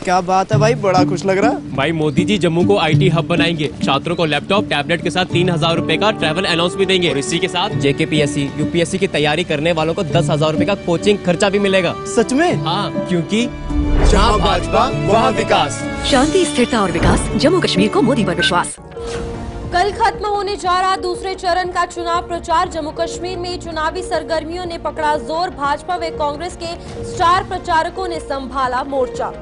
क्या बात है भाई, बड़ा खुश लग रहा। भाई मोदी जी जम्मू को IT हब बनाएंगे, छात्रों को लैपटॉप टैबलेट के साथ 3000 रुपए का ट्रैवल अलाउंस भी देंगे और इसी के साथ JKPSC UPSC की तैयारी करने वालों को 10,000 रुपए का कोचिंग खर्चा भी मिलेगा। सच में? हाँ, क्योंकि जहाँ भाजपा वहाँ विकास। शांति, स्थिरता और विकास, जम्मू कश्मीर को मोदी पर विश्वास। कल खत्म होने जा रहा दूसरे चरण का चुनाव प्रचार। जम्मू कश्मीर में चुनावी सरगर्मियों ने पकड़ा जोर। भाजपा व कांग्रेस के स्टार प्रचारकों ने संभाला मोर्चा।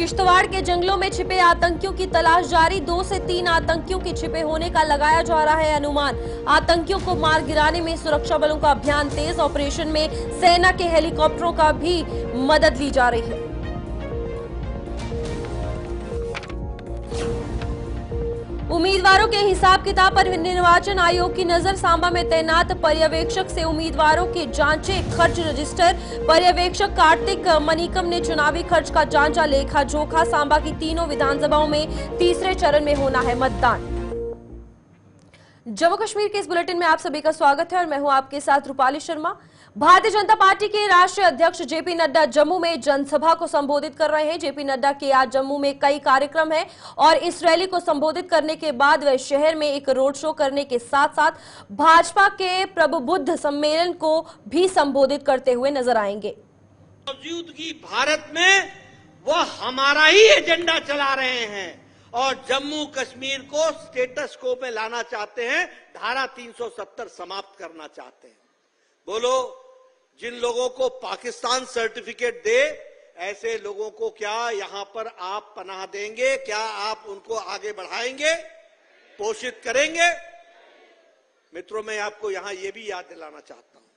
किश्तवाड़ के जंगलों में छिपे आतंकियों की तलाश जारी। 2 से 3 आतंकियों के छिपे होने का लगाया जा रहा है अनुमान। आतंकियों को मार गिराने में सुरक्षा बलों का अभियान तेज। ऑपरेशन में सेना के हेलीकॉप्टरों का भी मदद ली जा रही है। उम्मीदवारों के हिसाब किताब पर निर्वाचन आयोग की नजर। सांबा में तैनात पर्यवेक्षक से उम्मीदवारों के जांचे खर्च रजिस्टर। पर्यवेक्षक कार्तिक मनीकम ने चुनावी खर्च का जांचा लेखा जोखा। सांबा की तीनों विधानसभाओं में तीसरे चरण में होना है मतदान। जम्मू कश्मीर के इस बुलेटिन में आप सभी का स्वागत है और मैं हूं आपके साथ रूपाली शर्मा। भारतीय जनता पार्टी के राष्ट्रीय अध्यक्ष जेपी नड्डा जम्मू में जनसभा को संबोधित कर रहे हैं। जेपी नड्डा के आज जम्मू में कई कार्यक्रम हैं और इस रैली को संबोधित करने के बाद वे शहर में एक रोड शो करने के साथ साथ भाजपा के प्रबुद्ध सम्मेलन को भी संबोधित करते हुए नजर आएंगे। मौजूदगी भारत में वो हमारा ही एजेंडा चला रहे हैं और जम्मू कश्मीर को स्टेटस को में लाना चाहते हैं, धारा 370 समाप्त करना चाहते हैं। बोलो, जिन लोगों को पाकिस्तान सर्टिफिकेट दे, ऐसे लोगों को क्या यहां पर आप पनाह देंगे? क्या आप उनको आगे बढ़ाएंगे, पोषित करेंगे? मित्रों, मैं आपको यहां यह भी याद दिलाना चाहता हूं,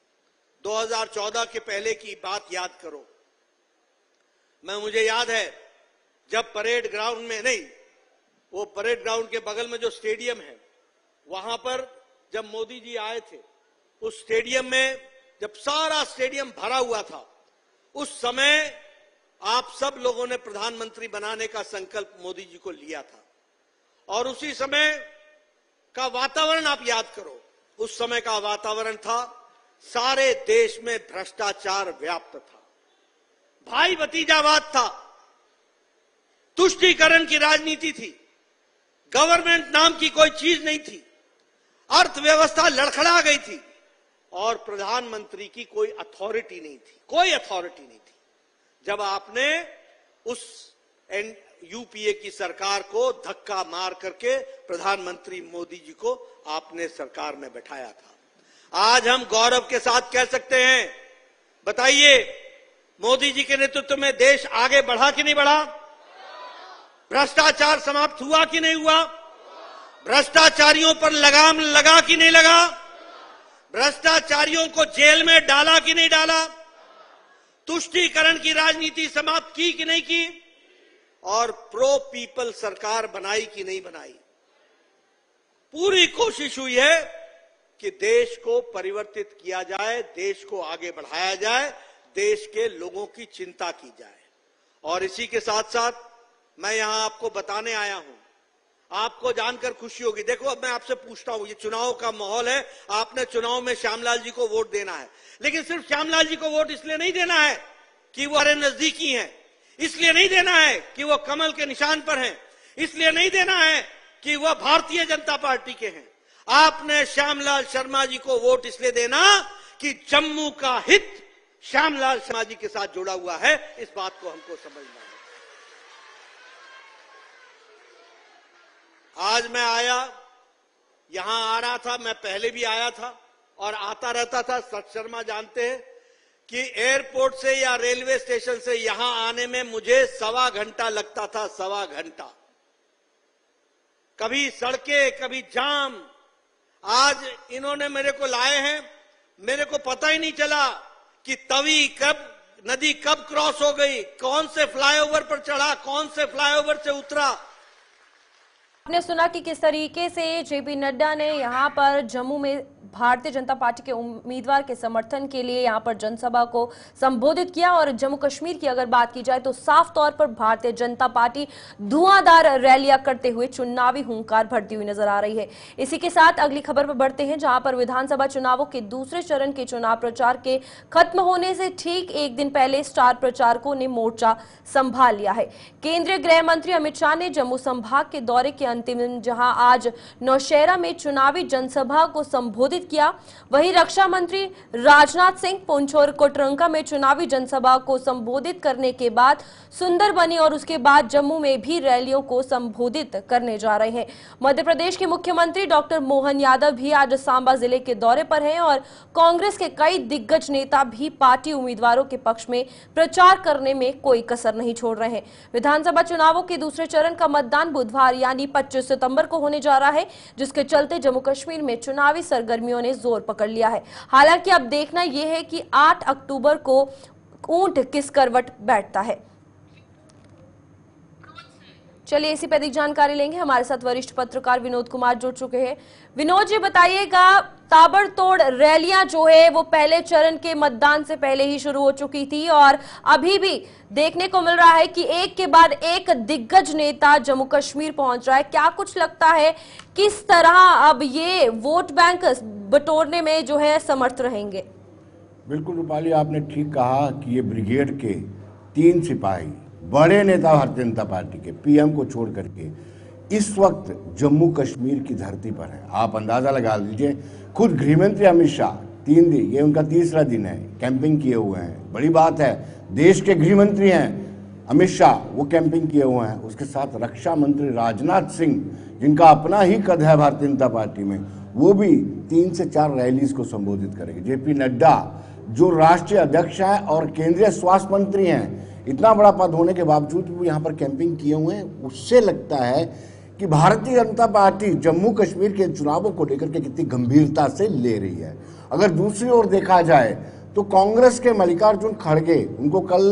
2014 के पहले की बात याद करो। मुझे याद है जब परेड ग्राउंड में, नहीं, वो परेड ग्राउंड के बगल में जो स्टेडियम है, वहां पर जब मोदी जी आए थे, उस स्टेडियम में जब सारा स्टेडियम भरा हुआ था, उस समय आप सब लोगों ने प्रधानमंत्री बनाने का संकल्प मोदी जी को लिया था और उसी समय का वातावरण आप याद करो। उस समय का वातावरण था, सारे देश में भ्रष्टाचार व्याप्त था, भाई भतीजावाद था, तुष्टीकरण की राजनीति थी, गवर्नमेंट नाम की कोई चीज नहीं थी, अर्थव्यवस्था लड़खड़ा गई थी और प्रधानमंत्री की कोई अथॉरिटी नहीं थी, कोई अथॉरिटी नहीं थी। जब आपने उस यूपीए की सरकार को धक्का मार करके प्रधानमंत्री मोदी जी को आपने सरकार में बैठाया था, आज हम गौरव के साथ कह सकते हैं, बताइए, मोदी जी के नेतृत्व में देश आगे बढ़ा कि नहीं बढ़ा? भ्रष्टाचार समाप्त हुआ कि नहीं हुआ? भ्रष्टाचारियों पर लगाम लगा कि नहीं लगा? भ्रष्टाचारियों को जेल में डाला कि नहीं डाला? तुष्टीकरण की राजनीति समाप्त की कि नहीं की? और प्रो पीपल सरकार बनाई कि नहीं बनाई? पूरी कोशिश हुई है कि देश को परिवर्तित किया जाए, देश को आगे बढ़ाया जाए, देश के लोगों की चिंता की जाए। और इसी के साथ साथ मैं यहां आपको बताने आया हूं, आपको जानकर खुशी होगी। देखो, अब मैं आपसे पूछता हूं, ये चुनाव का माहौल है, आपने चुनाव में श्यामलाल जी को वोट देना है, लेकिन सिर्फ श्यामलाल जी को वोट इसलिए नहीं देना है कि वो हमारे नजदीकी हैं, इसलिए नहीं देना है कि वो कमल के निशान पर हैं, इसलिए नहीं देना है कि वो भारतीय जनता पार्टी के हैं। आपने श्यामलाल शर्मा जी को वोट इसलिए देना कि जम्मू का हित श्यामलाल शर्मा जी के साथ जुड़ा हुआ है। इस बात को हमको समझना है। आज मैं आया, यहां आ रहा था, मैं पहले भी आया था और आता रहता था। सत शर्मा जानते हैं कि एयरपोर्ट से या रेलवे स्टेशन से यहां आने में मुझे 1.25 घंटा लगता था, 1.25 घंटा। कभी सड़कें, कभी जाम। आज इन्होंने मेरे को लाए हैं, मेरे को पता ही नहीं चला कि तवी कब, नदी कब क्रॉस हो गई, कौन से फ्लाईओवर पर चढ़ा, कौन से फ्लाईओवर से उतरा। आपने सुना कि किस तरीके से जेपी नड्डा ने यहां पर जम्मू में भारतीय जनता पार्टी के उम्मीदवार के समर्थन के लिए यहां पर जनसभा को संबोधित किया। और जम्मू कश्मीर की अगर बात की जाए तो साफ तौर पर भारतीय जनता पार्टी धुआंधार रैलियां करते हुए चुनावी हुंकार भरती हुई नजर आ रही है। इसी के साथ अगली खबर पर बढ़ते हैं, जहां पर विधानसभा चुनावों के दूसरे चरण के चुनाव प्रचार के खत्म होने से ठीक एक दिन पहले स्टार प्रचारकों ने मोर्चा संभाल लिया है। केंद्रीय गृह मंत्री अमित शाह ने जम्मू संभाग के दौरे के अंतिम दिन जहां आज नौशेरा में चुनावी जनसभा को संबोधित किया, वहीं रक्षा मंत्री राजनाथ सिंह पुंछ और कोटरंका में चुनावी जनसभा को संबोधित करने के बाद सुंदरबनी और उसके बाद जम्मू में भी रैलियों को संबोधित करने जा रहे हैं। मध्य प्रदेश के मुख्यमंत्री डॉक्टर मोहन यादव भी आज सांबा जिले के दौरे पर हैं और कांग्रेस के कई दिग्गज नेता भी पार्टी उम्मीदवारों के पक्ष में प्रचार करने में कोई कसर नहीं छोड़ रहे हैं। विधानसभा चुनावों के दूसरे चरण का मतदान बुधवार यानी 25 सितंबर को होने जा रहा है, जिसके चलते जम्मू कश्मीर में चुनावी सरगर्मियों ने जोर पकड़ लिया है। हालांकि अब देखना यह है कि 8 अक्टूबर को ऊंट किस करवट बैठता है। चलिए इसी पर अधिक जानकारी लेंगे, हमारे साथ वरिष्ठ पत्रकार विनोद कुमार जुड़ चुके हैं। विनोद जी बताइएगा, ताबड़तोड़ रैलियां जो है वो पहले चरण के मतदान से पहले ही शुरू हो चुकी थी और अभी भी देखने को मिल रहा है कि एक के बाद एक दिग्गज नेता जम्मू कश्मीर पहुंच रहा है। क्या कुछ लगता है किस तरह अब ये वोट बैंक बटोरने में जो है समर्थ रहेंगे? बिल्कुल रूपाली, आपने ठीक कहा कि ये ब्रिगेड के 3 सिपाही बड़े नेता भारतीय जनता पार्टी के पीएम को छोड़ करके इस वक्त जम्मू कश्मीर की धरती पर है। आप अंदाजा लगा लीजिए, खुद गृहमंत्री अमित शाह 3 दिन, ये उनका तीसरा दिन है, कैंपिंग किए हुए हैं। बड़ी बात है, देश के गृहमंत्री हैं अमित शाह, वो कैंपिंग किए हुए हैं। उसके साथ रक्षा मंत्री राजनाथ सिंह, जिनका अपना ही कद है भारतीय जनता पार्टी में, वो भी 3 से 4 रैलीज को संबोधित करेंगे। जेपी नड्डा जो राष्ट्रीय अध्यक्ष हैं और केंद्रीय स्वास्थ्य मंत्री हैं, इतना बड़ा पद होने के बावजूद भी वो यहाँ पर कैंपिंग किए हुए हैं। उससे लगता है कि भारतीय जनता पार्टी जम्मू कश्मीर के चुनावों को लेकर के कितनी गंभीरता से ले रही है। अगर दूसरी ओर देखा जाए तो कांग्रेस के मल्लिकार्जुन खड़गे, उनको कल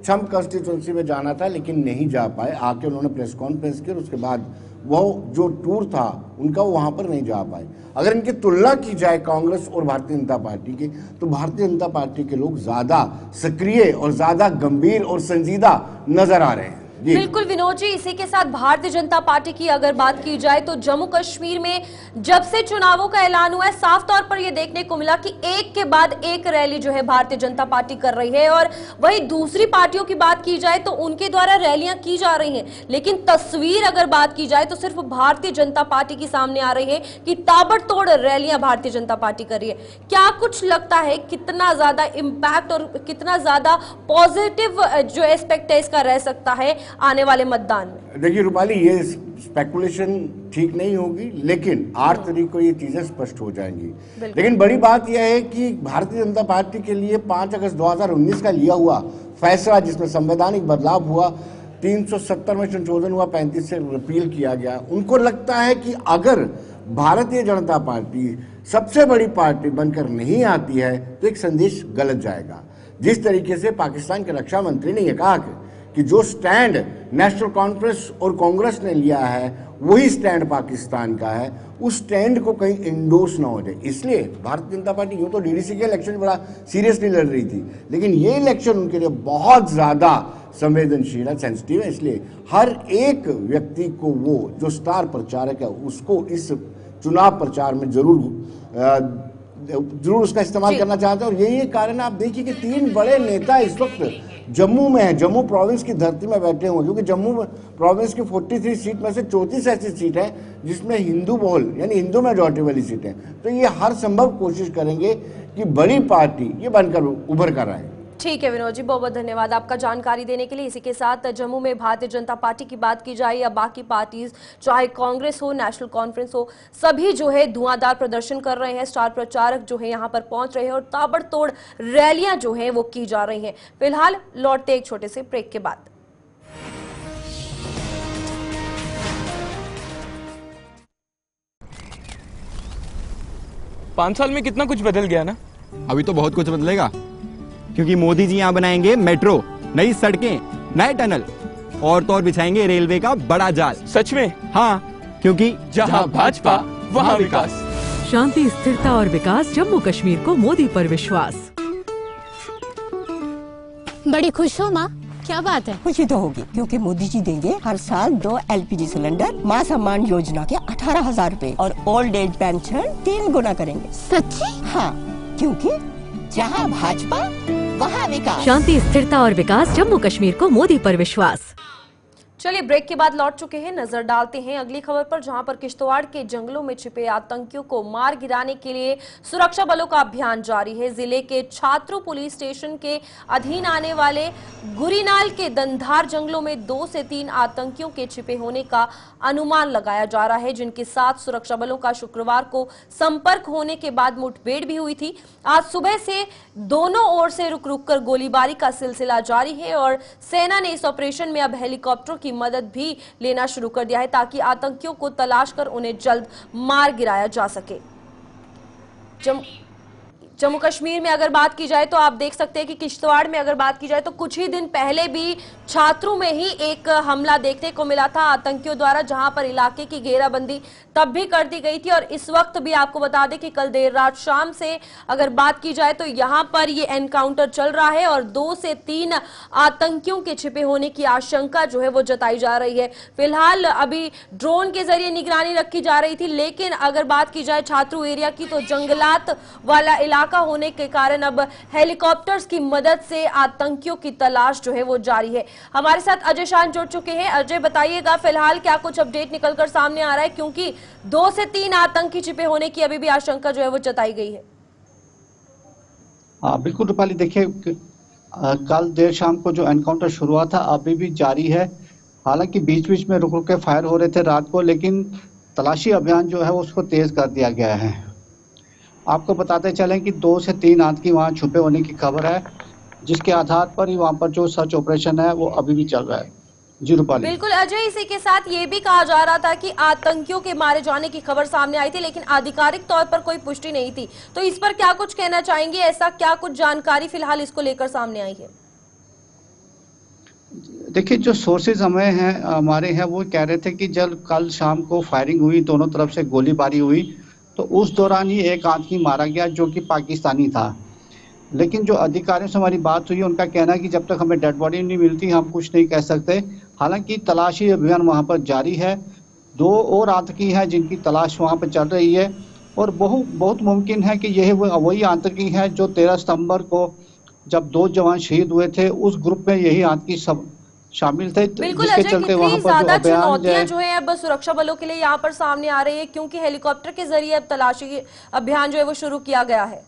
छम कंस्टिट्यूंसी में जाना था लेकिन नहीं जा पाए। आके उन्होंने प्रेस कॉन्फ्रेंस की और उसके बाद वो जो टूर था उनका वो वहाँ पर नहीं जा पाए। अगर इनकी तुलना की जाए कांग्रेस और भारतीय जनता पार्टी की, तो भारतीय जनता पार्टी के लोग ज्यादा सक्रिय और ज्यादा गंभीर और संजीदा नजर आ रहे हैं। बिल्कुल विनोद जी, इसी के साथ भारतीय जनता पार्टी की अगर बात की जाए तो जम्मू कश्मीर में जब से चुनावों का ऐलान हुआ है, साफ तौर पर यह देखने को मिला कि एक के बाद एक रैली जो है भारतीय जनता पार्टी कर रही है। और वहीं दूसरी पार्टियों की बात की जाए तो उनके द्वारा रैलियां की जा रही हैं, लेकिन तस्वीर अगर बात की जाए तो सिर्फ भारतीय जनता पार्टी की सामने आ रही है कि ताबड़तोड़ रैलियां भारतीय जनता पार्टी कर रही है। क्या कुछ लगता है कितना ज्यादा इम्पैक्ट और कितना ज्यादा पॉजिटिव जो एस्पेक्ट है इसका रह सकता है आने वाले मतदान में? देखिए रूपाली, ये स्पेकुलेशन ठीक नहीं होगी, लेकिन 8 तारीख को ये चीजें स्पष्ट हो जाएंगी। लेकिन बड़ी बात यह है कि भारतीय जनता पार्टी के लिए 5 अगस्त 2019 का लिया हुआ फैसला, जिसमें संवैधानिक बदलाव हुआ, 370 में संशोधन हुआ, 35 से रिपील किया गया, उनको लगता है कि अगर भारतीय जनता पार्टी सबसे बड़ी पार्टी बनकर नहीं आती है तो एक संदेश गलत जाएगा। जिस तरीके से पाकिस्तान के रक्षा मंत्री ने यह कहा कि जो स्टैंड नेशनल कॉन्फ्रेंस और कांग्रेस ने लिया है वही स्टैंड पाकिस्तान का है, उस स्टैंड को कहीं इंडोर्स ना हो जाए। इसलिए भारतीय जनता पार्टी यूं तो डीडीसी के इलेक्शन बड़ा सीरियसली लड़ रही थी, लेकिन ये इलेक्शन उनके लिए बहुत ज्यादा संवेदनशील है, सेंसिटिव है। इसलिए हर एक व्यक्ति को, वो जो स्टार प्रचारक है, उसको इस चुनाव प्रचार में जरूर उसका इस्तेमाल करना चाहते हैं। और यही कारण है, आप देखिए कि 3 बड़े नेता इस वक्त जम्मू में है, जम्मू प्रोविंस की धरती में बैठे हुए, क्योंकि जम्मू प्रोविंस की 43 सीट में से 34 ऐसी सीट है जिसमें हिंदू बहुल यानी हिंदू मेजॉरिटी वाली सीट है। तो ये हर संभव कोशिश करेंगे कि बड़ी पार्टी ये बनकर उभर कर आए। ठीक है विनोद जी, बहुत बहुत धन्यवाद आपका जानकारी देने के लिए। इसी के साथ जम्मू में भारतीय जनता पार्टी की बात की जाए या बाकी पार्टीज, चाहे कांग्रेस हो, नेशनल कॉन्फ्रेंस हो, सभी जो है धुआंधार प्रदर्शन कर रहे हैं। स्टार प्रचारक जो है यहाँ पर पहुंच रहे हैं और ताबड़तोड़ रैलियां जो है वो की जा रही हैं। फिलहाल लौटते एक छोटे से ब्रेक के बाद। पांच साल में कितना कुछ बदल गया ना। अभी तो बहुत कुछ बदलेगा, क्योंकि मोदी जी यहाँ बनाएंगे मेट्रो, नई सड़कें, नए टनल और तो और बिछाएंगे रेलवे का बड़ा जाल। सच में? हाँ, क्योंकि जहाँ भाजपा वहाँ विकास। शांति, स्थिरता और विकास, जम्मू कश्मीर को मोदी पर विश्वास। बड़ी खुश हो माँ, क्या बात है? खुशी तो होगी क्योंकि मोदी जी देंगे हर साल 2 LPG सिलेंडर, माँ सम्मान योजना के 18,000 रूपए और ओल्ड एज पेंशन 3 गुना करेंगे। सच्ची? हाँ, क्योंकि जहाँ भाजपा वहाँ विकास। शांति, स्थिरता और विकास, जम्मू कश्मीर को मोदी पर विश्वास। चलिए ब्रेक के बाद लौट चुके हैं, नजर डालते हैं अगली खबर पर, जहां पर किश्तवाड़ के जंगलों में छिपे आतंकियों को मार गिराने के लिए सुरक्षा बलों का अभियान जारी है। जिले के छात्रू पुलिस स्टेशन के अधीन आने वाले गुरीनाल के दंधार जंगलों में 2 से 3 आतंकियों के छिपे होने का अनुमान लगाया जा रहा है, जिनके साथ सुरक्षा बलों का शुक्रवार को संपर्क होने के बाद मुठभेड़ भी हुई थी। आज सुबह से दोनों ओर से रुक रुक कर गोलीबारी का सिलसिला जारी है और सेना ने इस ऑपरेशन में अब हेलीकॉप्टरों की मदद भी लेना शुरू कर दिया है ताकि आतंकियों को तलाश कर उन्हें जल्द मार गिराया जा सके। जम्मू कश्मीर में अगर बात की जाए तो आप देख सकते हैं कि किश्तवाड़ में अगर बात की जाए तो कुछ ही दिन पहले भी छात्रों में ही एक हमला देखने को मिला था आतंकियों द्वारा, जहां पर इलाके की घेराबंदी तब भी कर दी गई थी। और इस वक्त भी आपको बता दें कि कल देर रात शाम से अगर बात की जाए तो यहां पर ये एनकाउंटर चल रहा है और 2 से 3 आतंकियों के छिपे होने की आशंका जो है वो जताई जा रही है। फिलहाल अभी ड्रोन के जरिए निगरानी रखी जा रही थी, लेकिन अगर बात की जाए छात्रू एरिया की तो जंगलात वाला इलाका होने के कारण अब हेलीकॉप्टर्स की मदद से आतंकियों की तलाश जो है वो जारी है। हमारे साथ अजय शान जुड़ चुके हैं। अजय, बताइएगा फिलहाल क्या कुछ अपडेट निकलकर सामने आ रहा है, क्योंकि 2 से 3 आतंकी छिपे होने की अभी भी आशंका जो है वो जताई गई है। हाँ बिल्कुल रूपाली, देखिए कल देर शाम को जो एनकाउंटर शुरू हुआ था अभी भी जारी है। हालांकि बीच बीच में रुक रुक के फायर हो रहे थे रात को, लेकिन तलाशी अभियान जो है उसको तेज कर दिया गया है। आपको बताते चलें कि 2 से 3 आतंकी वहां छुपे होने की खबर है, जिसके आधार पर ही वहां पर जो सर्च ऑपरेशन है वो अभी भी चल रहा है। जी रूपाली। बिल्कुल अजय, इसी के साथ ये भी कहा जा रहा था कि आतंकियों के मारे जाने की खबर सामने आई थी, लेकिन आधिकारिक तौर पर कोई पुष्टि नहीं थी। तो इस पर क्या कुछ कहना चाहेंगे, ऐसा क्या कुछ जानकारी फिलहाल इसको लेकर सामने आई है? देखिए जो सोर्सेज हमारे हैं वो कह रहे थे कि जब कल शाम को फायरिंग हुई, दोनों तरफ से गोलीबारी हुई, तो उस दौरान ही एक आतंकी मारा गया जो कि पाकिस्तानी था। लेकिन जो अधिकारियों से हमारी बात हुई, उनका कहना है कि जब तक हमें डेड बॉडी नहीं मिलती हम कुछ नहीं कह सकते। हालांकि तलाशी अभियान वहां पर जारी है। 2 और आतंकी हैं जिनकी तलाश वहां पर चल रही है और बहुत मुमकिन है कि यह वही आतंकी हैं जो 13 सितंबर को जब 2 जवान शहीद हुए थे, उस ग्रुप में यही आतंकी सब शामिल थे। बिल्कुल अजय, कितनी ज्यादा चुनौतियां जो है अब सुरक्षा बलों के लिए यहाँ पर सामने आ रही है, क्योंकि हेलीकॉप्टर के जरिए अब तलाशी अभियान जो है वो शुरू किया गया है।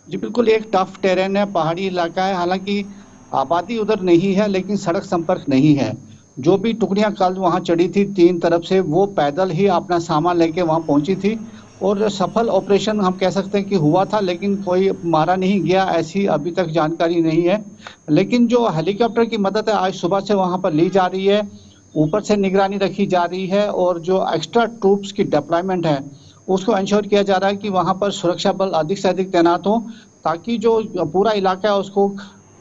जी बिल्कुल, एक टफ टेरेन है, पहाड़ी इलाका है। हालांकि आबादी उधर नहीं है, लेकिन सड़क संपर्क नहीं है। जो भी टुकड़ियां कल वहां चढ़ी थी 3 तरफ से, वो पैदल ही अपना सामान लेके वहां पहुंची थी और सफल ऑपरेशन हम कह सकते हैं कि हुआ था, लेकिन कोई मारा नहीं गया ऐसी अभी तक जानकारी नहीं है। लेकिन जो हेलीकॉप्टर की मदद है आज सुबह से वहां पर ली जा रही है, ऊपर से निगरानी रखी जा रही है और जो एक्स्ट्रा ट्रूप्स की डिप्लॉयमेंट है उसको इंश्योर किया जा रहा है कि वहां पर सुरक्षा बल अधिक से अधिक तैनात हो, ताकि जो पूरा इलाका है उसको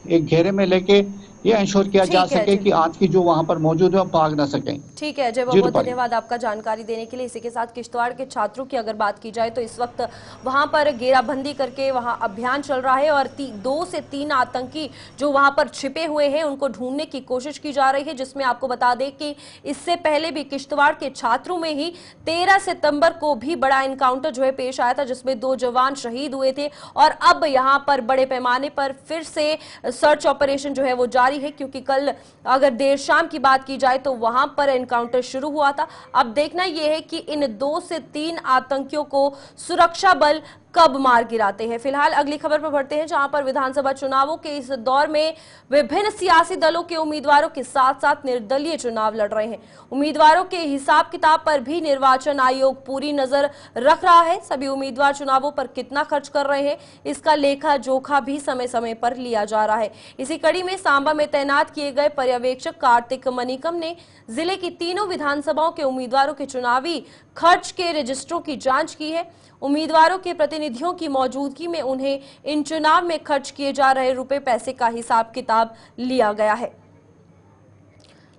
एक घेरे में लेके ये इंश्योर किया जा सके कि आतंकी जो वहां पर मौजूद है भाग ना सकें। ठीक है अजय, बहुत धन्यवाद आपका जानकारी देने के लिए। इसी के साथ किश्तवाड़ के छात्रों की अगर बात की जाए तो इस वक्त वहां पर घेराबंदी करके वहां अभियान चल रहा है और 2 से 3 आतंकी जो वहां पर छिपे हुए हैं उनको ढूंढने की कोशिश की जा रही है, जिसमें आपको बता दें कि इससे पहले भी किश्तवाड़ के छात्रों में ही 13 सितंबर को भी बड़ा एनकाउंटर जो है पेश आया था, जिसमें 2 जवान शहीद हुए थे। और अब यहाँ पर बड़े पैमाने पर फिर से सर्च ऑपरेशन जो है वो जारी है, क्योंकि कल अगर देर शाम की बात की जाए तो वहां पर एनकाउंटर शुरू हुआ था। अब देखना यह है कि इन 2 से 3 आतंकियों को सुरक्षा बल कब मार गिराते हैं। फिलहाल अगली खबर पर बढ़ते हैं, जहां पर विधानसभा चुनावों के इस दौर में विभिन्न सियासी दलों के उम्मीदवारों के साथ साथ निर्दलीय चुनाव लड़ रहे हैं। उम्मीदवारों के हिसाब किताब पर भी निर्वाचन आयोग पूरी नजर रख रहा है। सभी उम्मीदवार चुनावों पर कितना खर्च कर रहे हैं इसका लेखा जोखा भी समय समय पर लिया जा रहा है। इसी कड़ी में सांबा में तैनात किए गए पर्यवेक्षक कार्तिक मनिकम ने जिले की तीनों विधानसभाओं के उम्मीदवारों के चुनावी खर्च के रजिस्टरों की जांच की है। उम्मीदवारों के प्रतिनिधियों की मौजूदगी में उन्हें इन चुनाव में खर्च किए जा रहे रुपए पैसे का हिसाब किताब लिया गया है।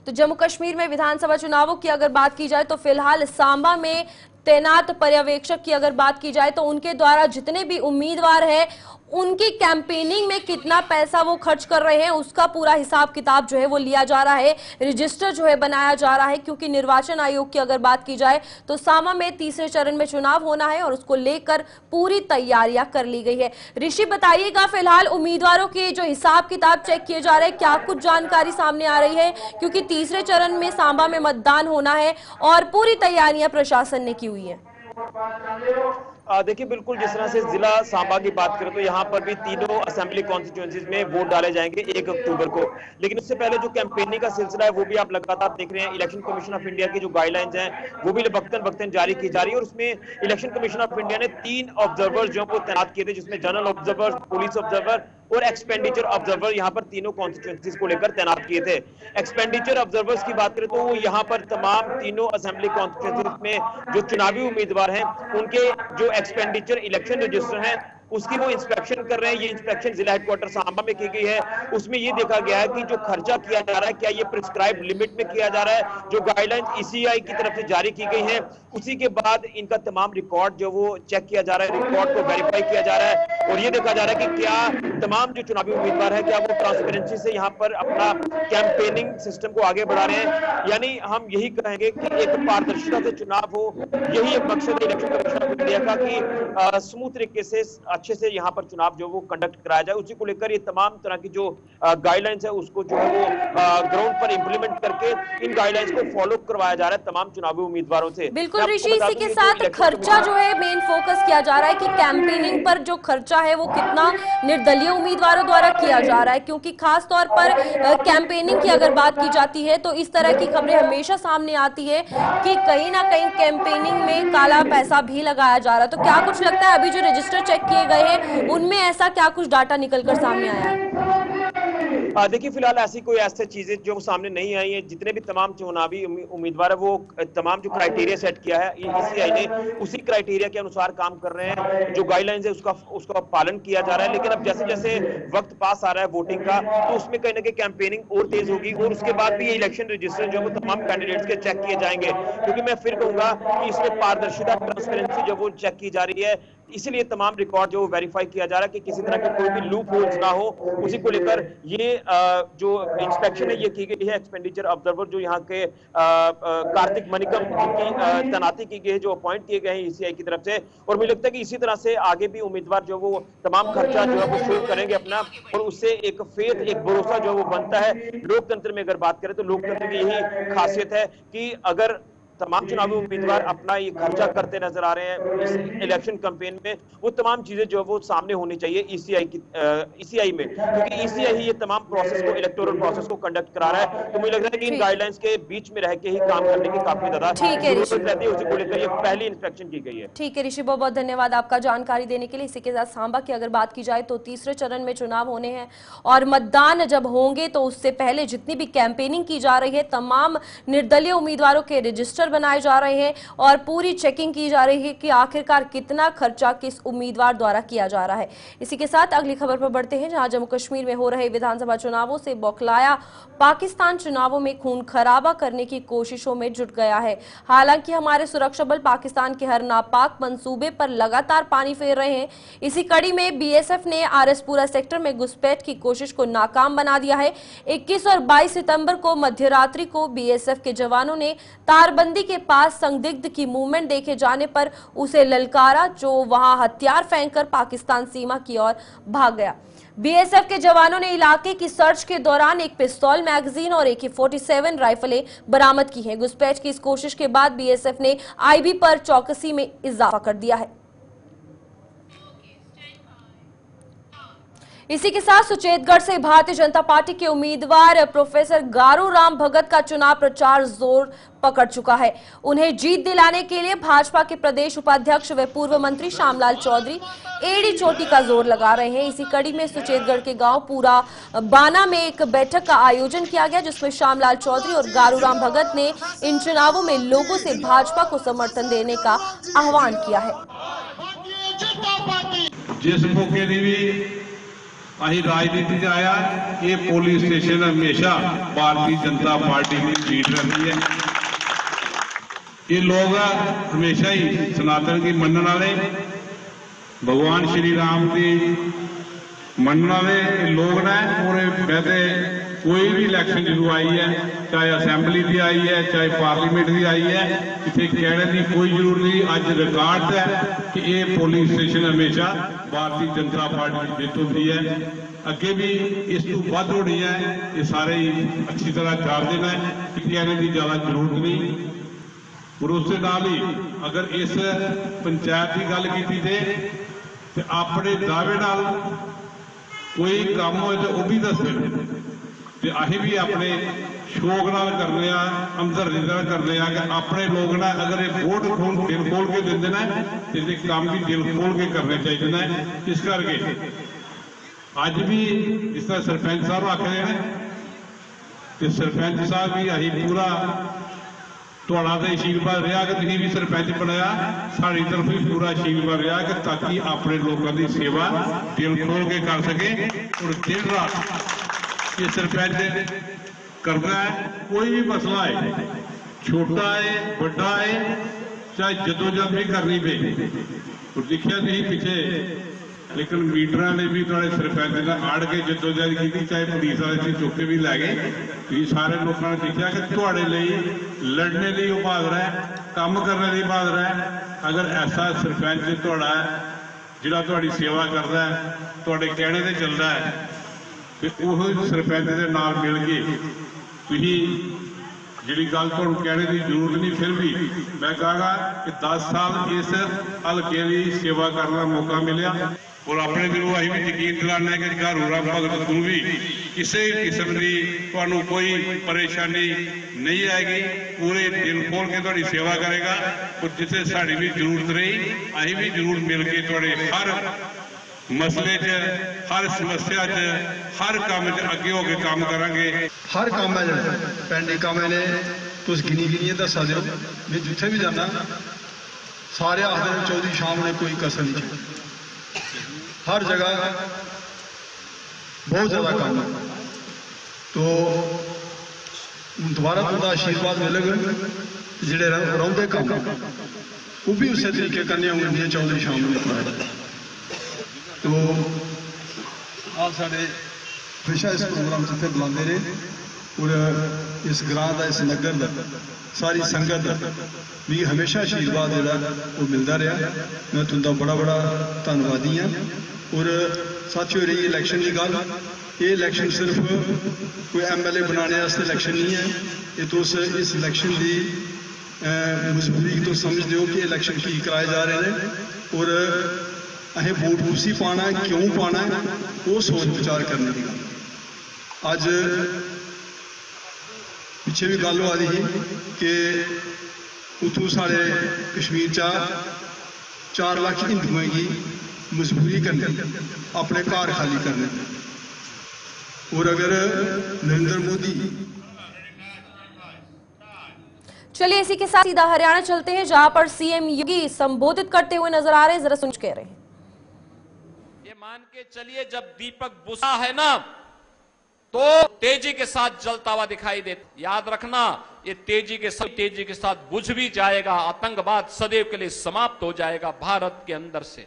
तो जम्मू कश्मीर में विधानसभा चुनावों की अगर बात की जाए तो फिलहाल सांबा में तैनात पर्यवेक्षक की अगर बात की जाए तो उनके द्वारा जितने भी उम्मीदवार हैं उनकी कैंपेनिंग में कितना पैसा वो खर्च कर रहे हैं उसका पूरा हिसाब किताब जो है वो लिया जा रहा है, रजिस्टर जो है बनाया जा रहा है। क्योंकि निर्वाचन आयोग की अगर बात की जाए तो सामा में तीसरे चरण में चुनाव होना है और उसको लेकर पूरी तैयारियां कर ली गई है। ऋषि, बताइएगा फिलहाल उम्मीदवारों के जो हिसाब किताब चेक किए जा रहे हैं, क्या कुछ जानकारी सामने आ रही है? क्योंकि तीसरे चरण में सांबा में मतदान होना है और पूरी तैयारियां प्रशासन ने की हुई है। देखिए, बिल्कुल जिस तरह से जिला सांबा की बात करें तो यहाँ पर भी तीनों असेंबली कॉन्स्टिट्यूएंसीज में वोट डाले जाएंगे 1 अक्टूबर को। लेकिन उससे पहले जो कैंपेनिंग का सिलसिला है वो भी आप लगातार देख रहे हैं। इलेक्शन कमीशन ऑफ इंडिया की जो गाइडलाइंस हैं वो भी वक्तन जारी की जा रही है और उसमें इलेक्शन कमीशन ऑफ इंडिया ने 3 ऑब्जर्वर्स जो को तैनात किए थे, जिसमें जनरल ऑब्जर्वर, पुलिस ऑब्जर्वर और एक्सपेंडिचर ऑब्जर्वर यहाँ पर तीनों कॉन्स्टिट्यूएंसीज को लेकर तैनात किए थे। एक्सपेंडिचर ऑब्जर्वर्स की बात करें तो वो यहाँ पर तमाम तीनों असेंबली कॉन्स्टिट्यूएंसीज में जो चुनावी उम्मीदवार हैं उनके जो एक्सपेंडिचर इलेक्शन रजिस्टर हैं उसकी वो इंस्पेक्शन कर रहे हैं। ये इंस्पेक्शन जिला हेडक्वार्टर सांबा में की गई है। उसमें ये देखा गया है कि जो खर्चा किया जा रहा है क्या ये प्रिस्क्राइब लिमिट में किया जा रहा है, जो गाइडलाइंस ईसीआई की तरफ से जारी की गई है उसी के बाद इनका तमाम रिकॉर्ड जो वो चेक किया जा रहा है, रिकॉर्ड को वेरीफाई किया जा रहा है और ये देखा जा रहा है कि क्या तमाम जो चुनावी उम्मीदवार है क्या वो ट्रांसपेरेंसी से यहाँ पर अपना कैंपेनिंग सिस्टम को आगे बढ़ा रहे हैं। यानी हम यही कहेंगे कि एक पारदर्शिता से चुनाव हो, यही एक मकसद है इलेक्शन कमीशन ऑफ इंडिया का कि स्मूथ तरीके से अच्छे से यहाँ पर चुनाव जो वो कंडक्ट कराया जाए। उसी को लेकर ये तमाम तरह की जो गाइडलाइंस है उसको जो है वो ग्राउंड पर इंप्लीमेंट करके इन गाइडलाइंस को फॉलो करवाया जा रहा है तमाम चुनावी उम्मीदवारों से। बिल्कुल ऋषि, इसी के साथ खर्चा जो है मेन फोकस किया जा रहा है कि कैंपेनिंग पर जो खर्चा है वो कितना निर्दलीय उम्मीदवारों द्वारा किया जा रहा है। क्योंकि खास तौर पर कैंपेनिंग की अगर बात की जाती है तो इस तरह की खबरें हमेशा सामने आती है कि कहीं ना कहीं कैंपेनिंग में काला पैसा भी लगाया जा रहा है। तो क्या कुछ लगता है अभी जो रजिस्टर चेक किए गए हैं उनमें ऐसा क्या कुछ डाटा निकलकर सामने आया है? देखिए, फिलहाल ऐसी चीजें जो सामने नहीं आई है। जितने भी तमाम चुनावी उम्मीदवार है वो तमाम जो क्राइटेरिया सेट किया है ईसीआई ने उसी क्राइटेरिया के अनुसार काम कर रहे हैं। जो गाइडलाइंस है उसका पालन किया जा रहा है। लेकिन अब जैसे जैसे वक्त पास आ रहा है वोटिंग का तो उसमें कहीं ना कहीं कैंपेनिंग और तेज होगी और उसके बाद भी ये इलेक्शन रजिस्टर जो है वो तमाम कैंडिडेट्स के चेक किए जाएंगे। क्योंकि मैं फिर कहूंगा कि इसमें पारदर्शिता, ट्रांसपेरेंसी जो वो चेक की जा रही है, इसीलिए तमाम रिकॉर्ड जो वेरीफाई किया जा रहा है कि किसी तरह के कोई भी लूप होल्स ना हो। उसी को लेकर ये जो इंस्पेक्शन है ये की गई है। एक्सपेंडिचर ऑब्जर्वर जो यहाँ के कार्तिक मणिकम की तैनाती की गई है, जो अपॉइंट किए गए हैं ईसीआई की तरफ से। और मुझे लगता है कि इसी तरह से आगे भी उम्मीदवार जो वो तमाम खर्चा जो है वो शुरू करेंगे अपना और उससे एक फेथ, एक भरोसा जो वो बनता है। लोकतंत्र में अगर बात करें तो लोकतंत्र की यही खासियत है कि अगर तमाम चुनावी उम्मीदवार अपना ये खर्चा करते नजर आ रहे हैं इस इलेक्शन कैंपेन में, वो तमाम चीजें जो वो सामने होनी चाहिए ईसीआई में। क्योंकि ईसीआई ही ये तमाम प्रोसेस को, इलेक्टोरल प्रोसेस को कंडक्ट करा रहा है। तो मुझे लग रहा है कि इन गाइडलाइंस के बीच में रह के ही काम करने की काफी ज्यादा जरूरत रहती है। उसी को लेकर ये पहली इंस्पेक्शन की गई है। ठीक है ऋषि, बहुत बहुत धन्यवाद आपका जानकारी देने के लिए। इसी के साथ सांबा की अगर बात की जाए तो तीसरे चरण में चुनाव होने हैं और मतदान जब होंगे तो उससे पहले जितनी भी कैंपेनिंग की जा रही है तमाम निर्दलीय उम्मीदवारों के रजिस्टर बनाए जा रहे हैं और पूरी चेकिंग की जा रही है कि आखिरकार कितना खर्चा किस उम्मीदवार द्वारा किया जा रहा है। इसी के साथ अगली खबर पर बढ़ते हैं, जहां जम्मू कश्मीर में हो रहे विधानसभा चुनावों से बौखलाया पाकिस्तान चुनावों में खून खराबा करने की कोशिशों में जुट गया है। हालांकि हमारे सुरक्षा बल पाकिस्तान के हर नापाक मंसूबे पर लगातार पानी फेर रहे हैं। इसी कड़ी में बीएसएफ ने आरएसपुरा सेक्टर में घुसपैठ की कोशिश को नाकाम बना दिया है। 21 और 22 सितंबर को मध्यरात्रि को बीएसएफ के जवानों ने तारबंदी के पास संदिग्ध की मूवमेंट देखे जाने पर उसे ललकारा, जो वहां हथियार फेंककर पाकिस्तान सीमा की ओर भाग गया। बीएसएफ के जवानों ने इलाके की सर्च के दौरान एक पिस्तौल, मैगजीन और AK-47 राइफलें बरामद की हैं। घुसपैठ की इस कोशिश के बाद बीएसएफ ने आईबी पर चौकसी में इजाफा कर दिया है। इसी के साथ सुचेतगढ़ से भारतीय जनता पार्टी के उम्मीदवार प्रोफेसर गारू राम भगत का चुनाव प्रचार जोर पकड़ चुका है। उन्हें जीत दिलाने के लिए भाजपा के प्रदेश उपाध्यक्ष व पूर्व मंत्री श्यामलाल चौधरी एड़ी चोटी का जोर लगा रहे हैं। इसी कड़ी में सुचेतगढ़ के गांव पूरा बाना में एक बैठक का आयोजन किया गया, जिसमें श्यामलाल चौधरी और गारू राम भगत ने इन चुनावों में लोगों से भाजपा को समर्थन देने का आह्वान किया है। जिस मौके भी अं राजनीति आया, ये पोलिंग स्टेशन हमेशा भारतीय जनता पार्टी की जीत रही है। ये लोग हमेशा ही सनातन की मनने वाले, भगवान श्री राम की मनने वाले लोग ने। और वैसे कोई भी इलैक्शन जो आई है, चाहे असैंबली की आई है, चाहे पार्लीमेंट की आई है, इतने कहने की कोई जरूरत नहीं। अज रिकॉर्ड है कि ये पोलिंग स्टेशन हमेशा भारतीय जनता पार्टी जीत होती है। अगे भी इस तू वध होनी है, ये सारे ही अच्छी तरह जानते हैं कि कहने की ज्यादा जरूरत नहीं। और उसके नाल ही अगर इस पंचायत की गल की जाए तो अपने दावे नाल कोई काम हो तो वह भी दसे, तो अं भी अपने शौक नाल करने, हमदर्दी नाल करने कि अपने लोग ना अगर ये वोट दिल खोल के देंगे ना तो काम भी दिल खोल के करने चाहिए ने। इस करके अज भी जिस तरह सरपंच साहब आख रहे हैं, तो सरपंच साहब भी अं पूरा थोड़ा तो आशीर्वाद रहा कि तुम भी सरपंच बनाया, साड़ी तरफ भी पूरा आशीर्वाद रहा कि ताकि अपने लोगों की सेवा दिल खोल के कर सके। और दिन रात ये सरपंच करना है, कोई भी मसला है, छोटा है बड़ा है, चाहे जदोजहद भी करनी पे। और देखिया नहीं पीछे, लेकिन मीटर ने भी थोड़े सरपंच ने आड़ के जदोजहद की, चाहे पुलिस वाले चुक के भी लै गए। ये सारे लोगों ने देखा कि थोड़े लिए लड़ने लिए वो बहादुर है, काम करने लिए बहादुर है। अगर ऐसा सरपंच थोड़ा जिहड़ा तुहाडी सेवा करता है, तुहाडे कहने से चलता है, तो वो सरपंच के नाल मिल के तुसीं जिहड़ी गल तुहानूं कहने की जरूरत नहीं, फिर भी मैं कहांगा कि 10 साल इस हल्के की सेवा करने का मौका मिलिया। और अपने दिलों अं भी यकीन दिलाने कि घरूरा भगत तू भी किसी किस्म की तुहानूं कोई परेशानी नहीं आएगी, पूरे दिल खोल के तुहाडी सेवा करेगा। और जिथे साड़ी भी जरूरत रही अं भी जरूर मिल के तुहाडे हर मसले च, हर समस्या च, हर काम च अगे होके काम करांगे। हर काम है जो पिंड काम ने तुम गिनी दस सकते हो। मैं जिथे भी जाना सारे आखिर चौधरी शाम ने कोई कसर नहीं छोड़ी, हर जगह बहुत ज्यादा काम है। तो दोबारा तुहाडा आशीर्वाद मिलेगा, जिहड़े रौंदे काम वो भी उस तरीके करने होंगे चौधरी शाम ने कराए। तो आप साढ़े हमेशा इस प्रोग्राम से बुलाते रहे, और इस ग्रां का, इस नगर का, सारी संगत का भी हमेशा आशीर्वाद जोड़ा वो मिलता रहा। मैं तुंदा बड़ा बड़ा धन्नवादी हाँ। और साथियों, रही इलैक्शन की गल, ये इलैक्शन सिर्फ कोई MLA बनाने वास्ते इलैक्शन नहीं है, ये तो इस इलैक्शन की मजबूरी तो समझते हो कि इलैक्शन की कराए जा रहे हैं। और अहें वोट उसी पाना है, क्यों पाना है, वो सोच विचार करने की गल। अज पिछे भी गल हो रही थी कि उतों साढ़े कश्मीर 4 लाख हिंदुओं की मजबूरी करने, अपने घर खाली करने। और अगर नरेंद्र मोदी, चलिए इसी के साथ सीधा हरियाणा चलते हैं, जहां पर CM योगी संबोधित करते हुए नजर आ रहे हैं। जरा सुन कह रहे हैं। ये मान के चलिए, जब दीपक बुझा है ना तो तेजी के साथ जलता हुआ दिखाई देता। याद रखना, ये तेजी के साथ बुझ भी जाएगा। आतंकवाद सदैव के लिए समाप्त हो जाएगा भारत के अंदर से।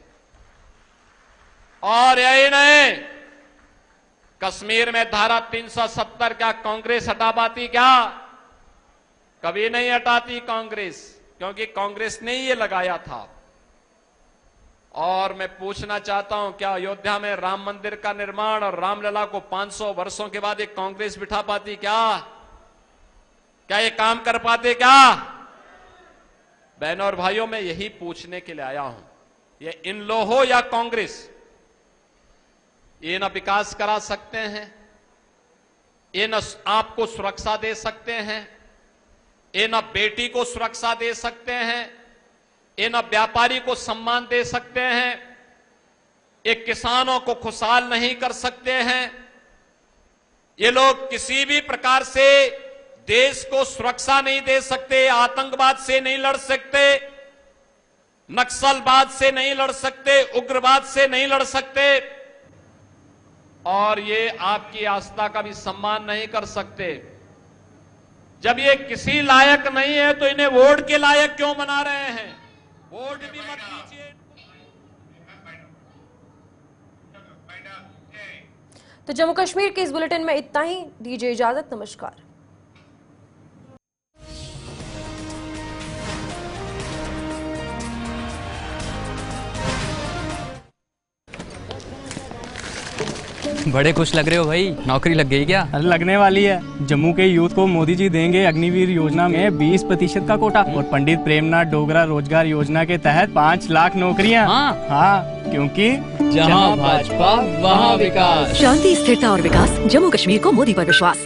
और यही नहीं, कश्मीर में धारा 370 क्या कांग्रेस हटा पाती? क्या कभी नहीं हटाती कांग्रेस, क्योंकि कांग्रेस ने ये लगाया था। और मैं पूछना चाहता हूं, क्या अयोध्या में राम मंदिर का निर्माण और रामलला को 500 वर्षों के बाद एक कांग्रेस बिठा पाती? क्या ये काम कर पाते? क्या बहनों और भाइयों, मैं यही पूछने के लिए आया हूं। ये इन लो हो या कांग्रेस, ये न विकास करा सकते हैं, ये न आपको सुरक्षा दे सकते हैं, ये न बेटी को सुरक्षा दे सकते हैं, ये न व्यापारी को सम्मान दे सकते हैं, ये किसानों को खुशहाल नहीं कर सकते हैं। ये लोग किसी भी प्रकार से देश को सुरक्षा नहीं दे सकते, आतंकवाद से नहीं लड़ सकते, नक्सलवाद से नहीं लड़ सकते, उग्रवाद से नहीं लड़ सकते, और ये आपकी आस्था का भी सम्मान नहीं कर सकते। जब ये किसी लायक नहीं है तो इन्हें वोट के लायक क्यों बना रहे हैं? वोट भी मत दीजिए। तो जम्मू कश्मीर के इस बुलेटिन में इतना ही। दीजिए इजाजत, नमस्कार। बड़े खुश लग रहे हो भाई, नौकरी लग गई क्या? अरे लगने वाली है। जम्मू के यूथ को मोदी जी देंगे अग्निवीर योजना में 20% का कोटा और पंडित प्रेमनाथ डोगरा रोजगार योजना के तहत 5 लाख नौकरियां। हाँ, क्योंकि जहाँ भाजपा वहाँ विकास। शांति, स्थिरता और विकास, जम्मू कश्मीर को मोदी पर विश्वास।